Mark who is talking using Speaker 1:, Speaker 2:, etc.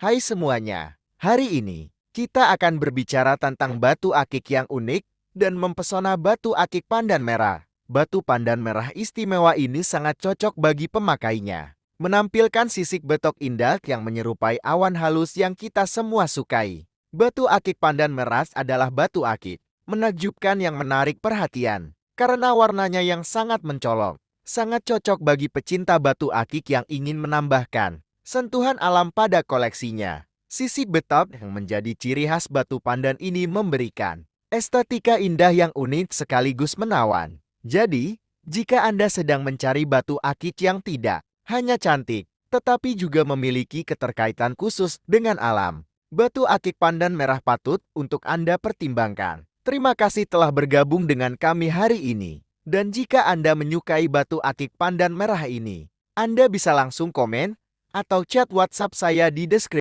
Speaker 1: Hai semuanya, hari ini kita akan berbicara tentang batu akik yang unik dan mempesona batu akik pandan merah. Batu pandan merah istimewa ini sangat cocok bagi pemakainya, menampilkan sisik betok indah yang menyerupai awan halus yang kita semua sukai. Batu akik pandan merah adalah batu akik menakjubkan yang menarik perhatian karena warnanya yang sangat mencolok. Sangat cocok bagi pecinta batu akik yang ingin menambahkan sentuhan alam pada koleksinya. Sisik betok yang menjadi ciri khas batu pandan ini memberikan estetika indah yang unik sekaligus menawan. Jadi, jika Anda sedang mencari batu akik yang tidak hanya cantik, tetapi juga memiliki keterkaitan khusus dengan alam, batu akik pandan merah patut untuk Anda pertimbangkan. Terima kasih telah bergabung dengan kami hari ini. Dan jika Anda menyukai batu akik pandan merah ini, Anda bisa langsung komen atau chat WhatsApp saya di deskripsi.